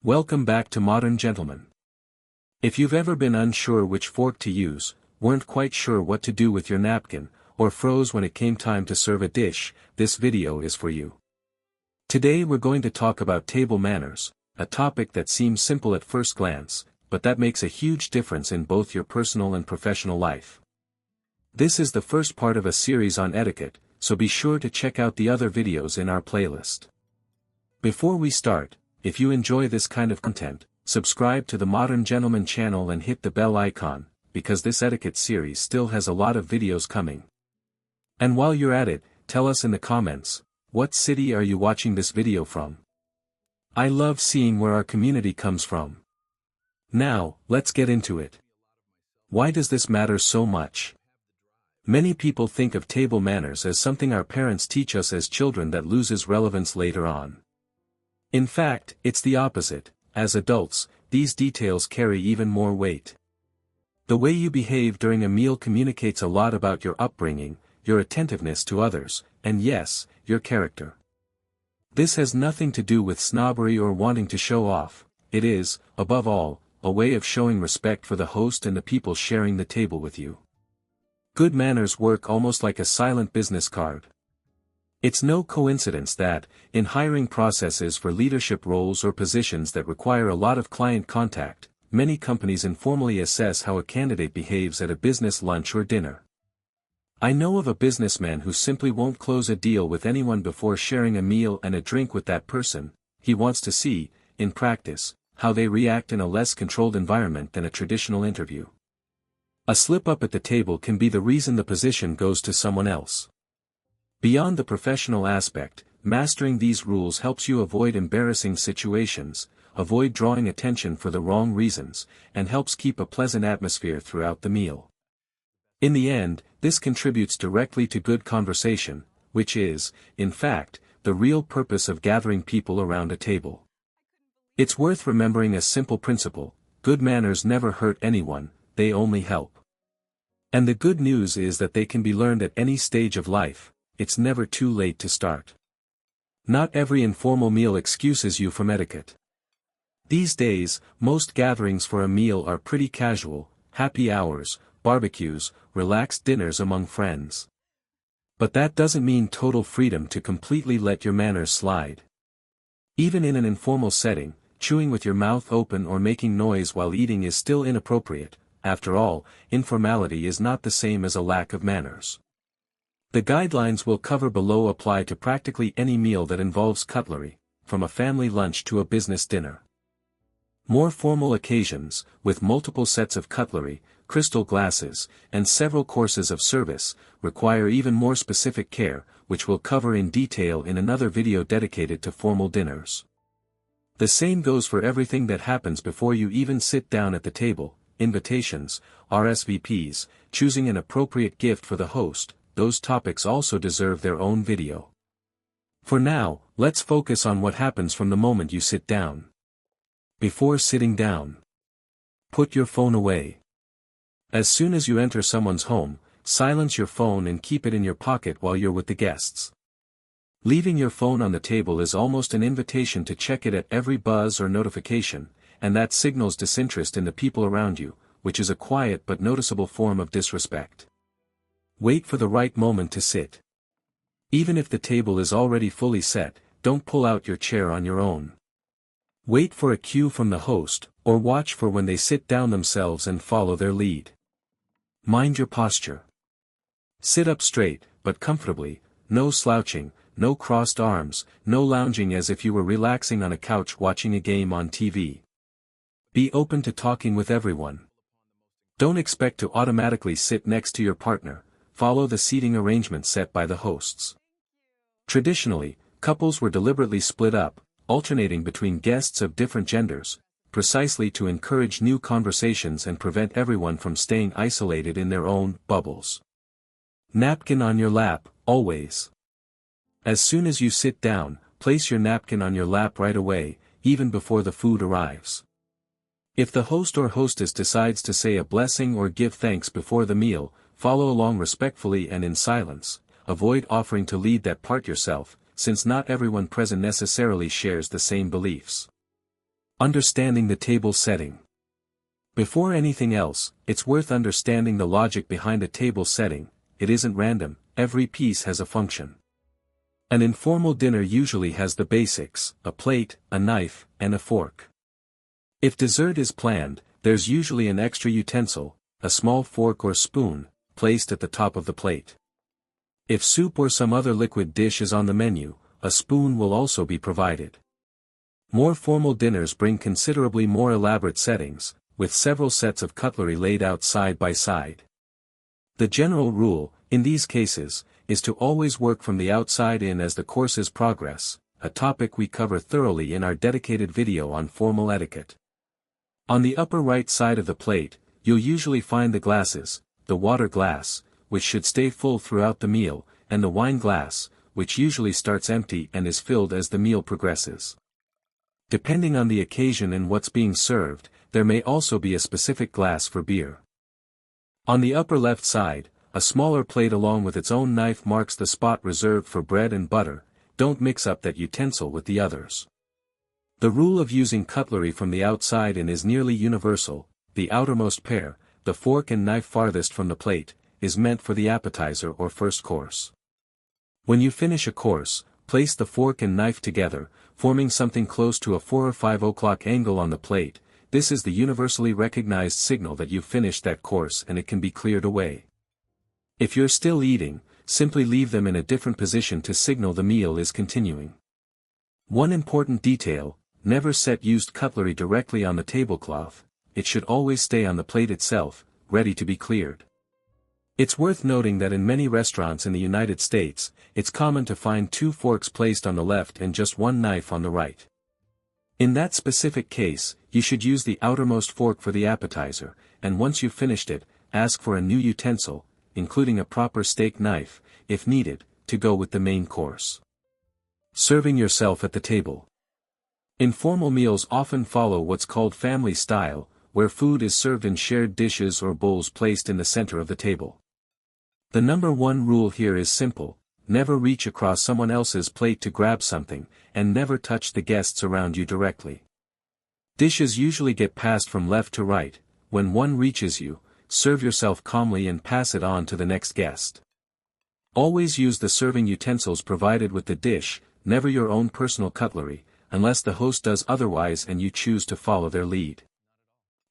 Welcome back to Modern Gentlemen. If you've ever been unsure which fork to use, weren't quite sure what to do with your napkin, or froze when it came time to serve a dish, this video is for you. Today we're going to talk about table manners, a topic that seems simple at first glance, but that makes a huge difference in both your personal and professional life. This is the first part of a series on etiquette, so be sure to check out the other videos in our playlist. Before we start, if you enjoy this kind of content, subscribe to the Modern Gentleman channel and hit the bell icon, because this etiquette series still has a lot of videos coming. And while you're at it, tell us in the comments, what city are you watching this video from? I love seeing where our community comes from. Now, let's get into it. Why does this matter so much? Many people think of table manners as something our parents teach us as children that loses relevance later on. In fact, it's the opposite. As adults, these details carry even more weight. The way you behave during a meal communicates a lot about your upbringing, your attentiveness to others, and yes, your character. This has nothing to do with snobbery or wanting to show off. It is, above all, a way of showing respect for the host and the people sharing the table with you. Good manners work almost like a silent business card. It's no coincidence that, in hiring processes for leadership roles or positions that require a lot of client contact, many companies informally assess how a candidate behaves at a business lunch or dinner. I know of a businessman who simply won't close a deal with anyone before sharing a meal and a drink with that person. He wants to see, in practice, how they react in a less controlled environment than a traditional interview. A slip-up at the table can be the reason the position goes to someone else. Beyond the professional aspect, mastering these rules helps you avoid embarrassing situations, avoid drawing attention for the wrong reasons, and helps keep a pleasant atmosphere throughout the meal. In the end, this contributes directly to good conversation, which is, in fact, the real purpose of gathering people around a table. It's worth remembering a simple principle: good manners never hurt anyone, they only help. And the good news is that they can be learned at any stage of life. It's never too late to start. Not every informal meal excuses you from etiquette. These days, most gatherings for a meal are pretty casual: happy hours, barbecues, relaxed dinners among friends. But that doesn't mean total freedom to completely let your manners slide. Even in an informal setting, chewing with your mouth open or making noise while eating is still inappropriate. After all, informality is not the same as a lack of manners. The guidelines we'll cover below apply to practically any meal that involves cutlery, from a family lunch to a business dinner. More formal occasions, with multiple sets of cutlery, crystal glasses, and several courses of service, require even more specific care, which we'll cover in detail in another video dedicated to formal dinners. The same goes for everything that happens before you even sit down at the table: invitations, RSVPs, choosing an appropriate gift for the host. Those topics also deserve their own video. For now, let's focus on what happens from the moment you sit down. Before sitting down, put your phone away. As soon as you enter someone's home, silence your phone and keep it in your pocket while you're with the guests. Leaving your phone on the table is almost an invitation to check it at every buzz or notification, and that signals disinterest in the people around you, which is a quiet but noticeable form of disrespect. Wait for the right moment to sit. Even if the table is already fully set, don't pull out your chair on your own. Wait for a cue from the host, or watch for when they sit down themselves and follow their lead. Mind your posture. Sit up straight, but comfortably, no slouching, no crossed arms, no lounging as if you were relaxing on a couch watching a game on TV. Be open to talking with everyone. Don't expect to automatically sit next to your partner. Follow the seating arrangement set by the hosts. Traditionally, couples were deliberately split up, alternating between guests of different genders, precisely to encourage new conversations and prevent everyone from staying isolated in their own bubbles. Napkin on your lap, always. As soon as you sit down, place your napkin on your lap right away, even before the food arrives. If the host or hostess decides to say a blessing or give thanks before the meal, follow along respectfully and in silence. Avoid offering to lead that part yourself, since not everyone present necessarily shares the same beliefs. Understanding the table setting. Before anything else, it's worth understanding the logic behind a table setting. It isn't random, every piece has a function. An informal dinner usually has the basics: a plate, a knife, and a fork. If dessert is planned, there's usually an extra utensil, a small fork or spoon, placed at the top of the plate. If soup or some other liquid dish is on the menu, a spoon will also be provided. More formal dinners bring considerably more elaborate settings, with several sets of cutlery laid out side by side. The general rule, in these cases, is to always work from the outside in as the courses progress, a topic we cover thoroughly in our dedicated video on formal etiquette. On the upper right side of the plate, you'll usually find the glasses, the water glass, which should stay full throughout the meal, and the wine glass, which usually starts empty and is filled as the meal progresses. Depending on the occasion and what's being served, there may also be a specific glass for beer. On the upper left side, a smaller plate along with its own knife marks the spot reserved for bread and butter. Don't mix up that utensil with the others. The rule of using cutlery from the outside in is nearly universal. The outermost pair, the fork and knife farthest from the plate, is meant for the appetizer or first course. When you finish a course, place the fork and knife together, forming something close to a 4 or 5 o'clock angle on the plate. This is the universally recognized signal that you've finished that course and it can be cleared away. If you're still eating, simply leave them in a different position to signal the meal is continuing. One important detail: never set used cutlery directly on the tablecloth. It should always stay on the plate itself, ready to be cleared. It's worth noting that in many restaurants in the United States, it's common to find 2 forks placed on the left and just 1 knife on the right. In that specific case, you should use the outermost fork for the appetizer, and once you've finished it, ask for a new utensil, including a proper steak knife, if needed, to go with the main course. Serving yourself at the table. Informal meals often follow what's called family style, where food is served in shared dishes or bowls placed in the center of the table. The number one rule here is simple: never reach across someone else's plate to grab something, and never touch the guests around you directly. Dishes usually get passed from left to right. When one reaches you, serve yourself calmly and pass it on to the next guest. Always use the serving utensils provided with the dish, never your own personal cutlery, unless the host does otherwise and you choose to follow their lead.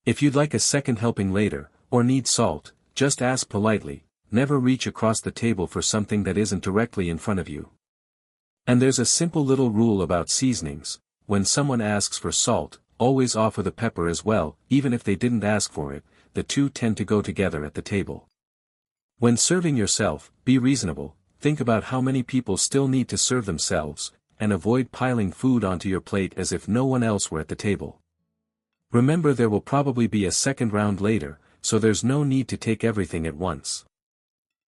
If you'd like a second helping later, or need salt, just ask politely. Never reach across the table for something that isn't directly in front of you. And there's a simple little rule about seasonings: when someone asks for salt, always offer the pepper as well, even if they didn't ask for it. The two tend to go together at the table. When serving yourself, be reasonable, think about how many people still need to serve themselves, and avoid piling food onto your plate as if no one else were at the table. Remember, there will probably be a second round later, so there's no need to take everything at once.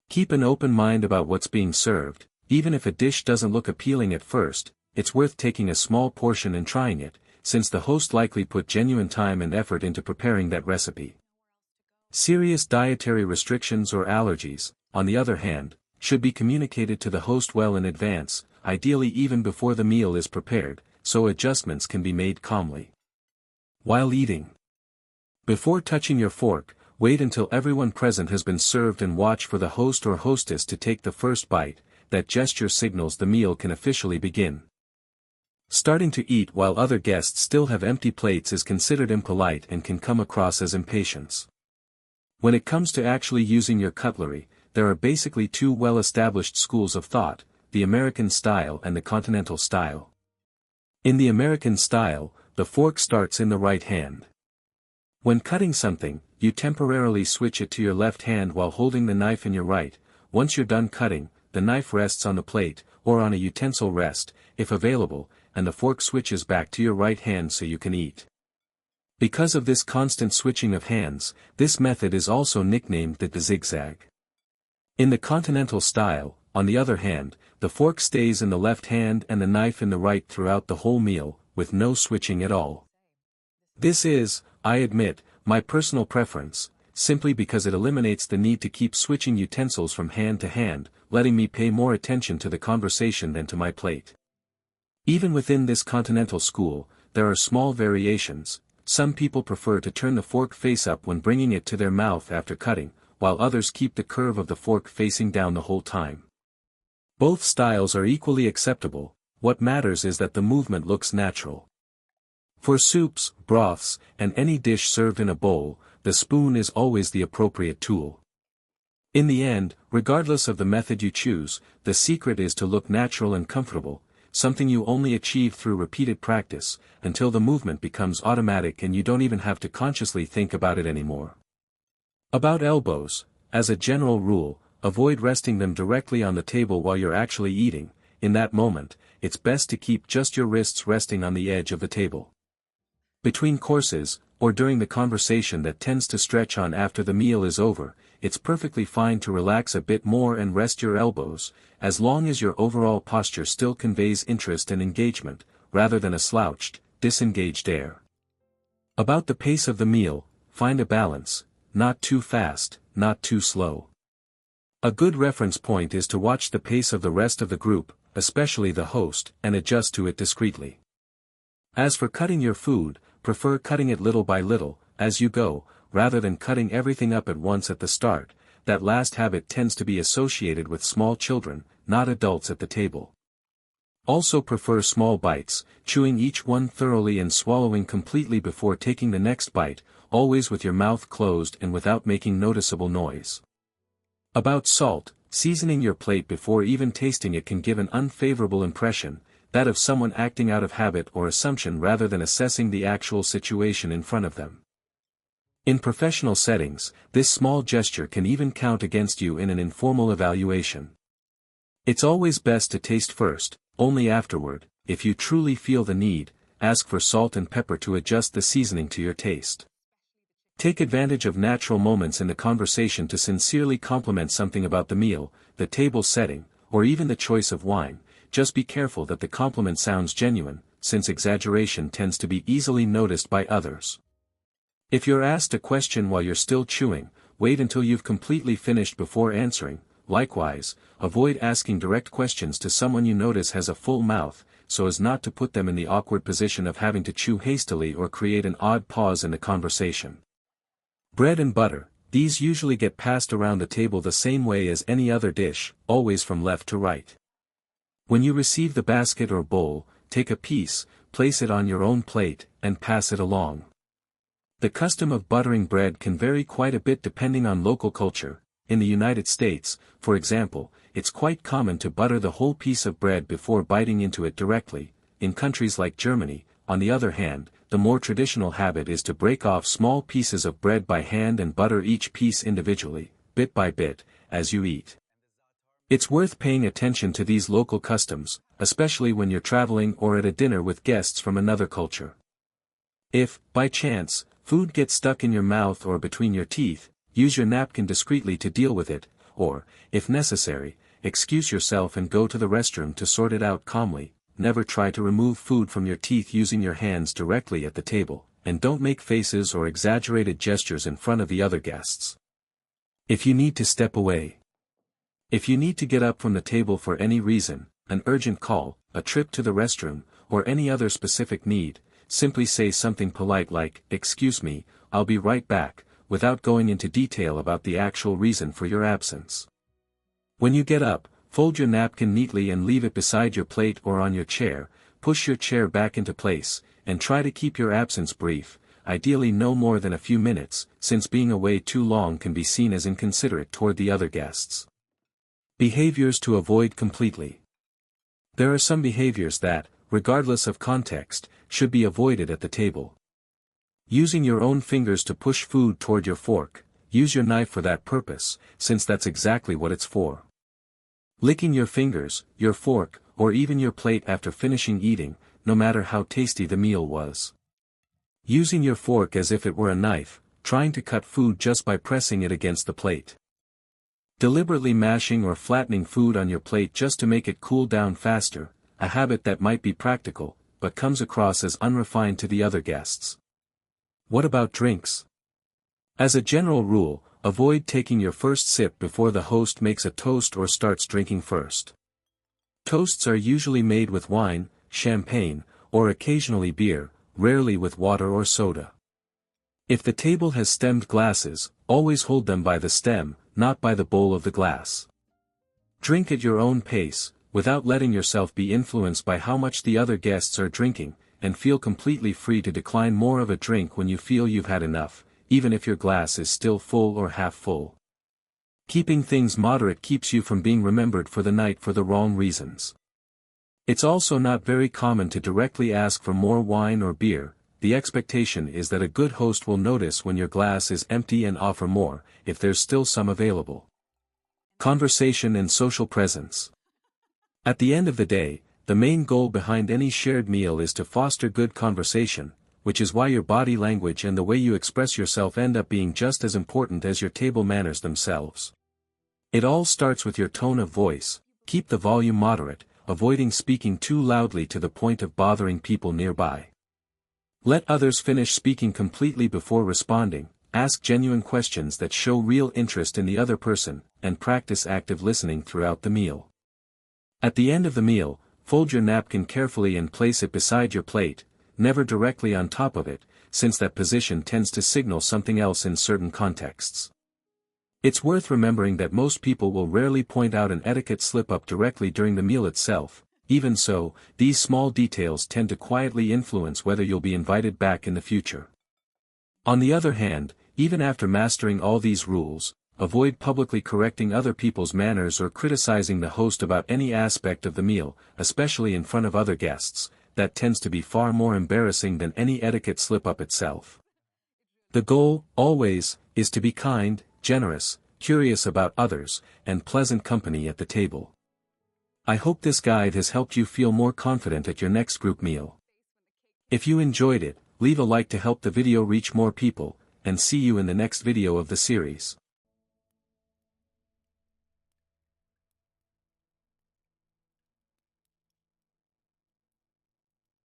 Keep an open mind about what's being served. Even if a dish doesn't look appealing at first, it's worth taking a small portion and trying it, since the host likely put genuine time and effort into preparing that recipe. Serious dietary restrictions or allergies, on the other hand, should be communicated to the host well in advance, ideally even before the meal is prepared, so adjustments can be made calmly. While eating. Before touching your fork, wait until everyone present has been served and watch for the host or hostess to take the first bite. That gesture signals the meal can officially begin. Starting to eat while other guests still have empty plates is considered impolite and can come across as impatience. When it comes to actually using your cutlery, there are basically 2 well-established schools of thought: the American style and the continental style. In the American style, the fork starts in the right hand. When cutting something, you temporarily switch it to your left hand while holding the knife in your right. Once you're done cutting, the knife rests on the plate, or on a utensil rest, if available, and the fork switches back to your right hand so you can eat. Because of this constant switching of hands, this method is also nicknamed the zigzag. In the continental style, on the other hand, the fork stays in the left hand and the knife in the right throughout the whole meal, with no switching at all. This is, I admit, my personal preference, simply because it eliminates the need to keep switching utensils from hand to hand, letting me pay more attention to the conversation than to my plate. Even within this continental school, there are small variations. Some people prefer to turn the fork face up when bringing it to their mouth after cutting, while others keep the curve of the fork facing down the whole time. Both styles are equally acceptable, what matters is that the movement looks natural. For soups, broths, and any dish served in a bowl, the spoon is always the appropriate tool. In the end, regardless of the method you choose, the secret is to look natural and comfortable, something you only achieve through repeated practice, until the movement becomes automatic and you don't even have to consciously think about it anymore. About elbows, as a general rule, avoid resting them directly on the table while you're actually eating. In that moment, it's best to keep just your wrists resting on the edge of the table. Between courses, or during the conversation that tends to stretch on after the meal is over, it's perfectly fine to relax a bit more and rest your elbows, as long as your overall posture still conveys interest and engagement, rather than a slouched, disengaged air. About the pace of the meal, find a balance, not too fast, not too slow. A good reference point is to watch the pace of the rest of the group, especially the host, and adjust to it discreetly. As for cutting your food, prefer cutting it little by little, as you go, rather than cutting everything up at once at the start. That last habit tends to be associated with small children, not adults at the table. Also prefer small bites, chewing each one thoroughly and swallowing completely before taking the next bite, always with your mouth closed and without making noticeable noise. About salt, seasoning your plate before even tasting it can give an unfavorable impression, that of someone acting out of habit or assumption rather than assessing the actual situation in front of them. In professional settings, this small gesture can even count against you in an informal evaluation. It's always best to taste first, only afterward, if you truly feel the need, ask for salt and pepper to adjust the seasoning to your taste. Take advantage of natural moments in the conversation to sincerely compliment something about the meal, the table setting, or even the choice of wine. Just be careful that the compliment sounds genuine, since exaggeration tends to be easily noticed by others. If you're asked a question while you're still chewing, wait until you've completely finished before answering. Likewise, avoid asking direct questions to someone you notice has a full mouth, so as not to put them in the awkward position of having to chew hastily or create an odd pause in the conversation. Bread and butter, these usually get passed around the table the same way as any other dish, always from left to right. When you receive the basket or bowl, take a piece, place it on your own plate, and pass it along. The custom of buttering bread can vary quite a bit depending on local culture. In the United States, for example, it's quite common to butter the whole piece of bread before biting into it directly. In countries like Germany, on the other hand, the more traditional habit is to break off small pieces of bread by hand and butter each piece individually, bit by bit, as you eat. It's worth paying attention to these local customs, especially when you're traveling or at a dinner with guests from another culture. If, by chance, food gets stuck in your mouth or between your teeth, use your napkin discreetly to deal with it, or, if necessary, excuse yourself and go to the restroom to sort it out calmly. Never try to remove food from your teeth using your hands directly at the table, and don't make faces or exaggerated gestures in front of the other guests. If you need to step away. If you need to get up from the table for any reason, an urgent call, a trip to the restroom, or any other specific need, simply say something polite like, "Excuse me, I'll be right back," without going into detail about the actual reason for your absence. When you get up, fold your napkin neatly and leave it beside your plate or on your chair, push your chair back into place, and try to keep your absence brief, ideally no more than a few minutes, since being away too long can be seen as inconsiderate toward the other guests. Behaviors to avoid completely. There are some behaviors that, regardless of context, should be avoided at the table. Using your own fingers to push food toward your fork, use your knife for that purpose, since that's exactly what it's for. Licking your fingers, your fork, or even your plate after finishing eating, no matter how tasty the meal was. Using your fork as if it were a knife, trying to cut food just by pressing it against the plate. Deliberately mashing or flattening food on your plate just to make it cool down faster, a habit that might be practical, but comes across as unrefined to the other guests. What about drinks? As a general rule, avoid taking your first sip before the host makes a toast or starts drinking first. Toasts are usually made with wine, champagne, or occasionally beer, rarely with water or soda. If the table has stemmed glasses, always hold them by the stem, not by the bowl of the glass. Drink at your own pace, without letting yourself be influenced by how much the other guests are drinking, and feel completely free to decline more of a drink when you feel you've had enough, even if your glass is still full or half full. Keeping things moderate keeps you from being remembered for the night for the wrong reasons. It's also not very common to directly ask for more wine or beer. The expectation is that a good host will notice when your glass is empty and offer more, if there's still some available. Conversation and social presence. At the end of the day, the main goal behind any shared meal is to foster good conversation, which is why your body language and the way you express yourself end up being just as important as your table manners themselves. It all starts with your tone of voice. Keep the volume moderate, avoiding speaking too loudly to the point of bothering people nearby. Let others finish speaking completely before responding, ask genuine questions that show real interest in the other person, and practice active listening throughout the meal. At the end of the meal, fold your napkin carefully and place it beside your plate, never directly on top of it, since that position tends to signal something else in certain contexts. It's worth remembering that most people will rarely point out an etiquette slip-up directly during the meal itself. Even so, these small details tend to quietly influence whether you'll be invited back in the future. On the other hand, even after mastering all these rules, avoid publicly correcting other people's manners or criticizing the host about any aspect of the meal, especially in front of other guests. That tends to be far more embarrassing than any etiquette slip-up itself. The goal, always, is to be kind, generous, curious about others, and pleasant company at the table. I hope this guide has helped you feel more confident at your next group meal. If you enjoyed it, leave a like to help the video reach more people, and see you in the next video of the series.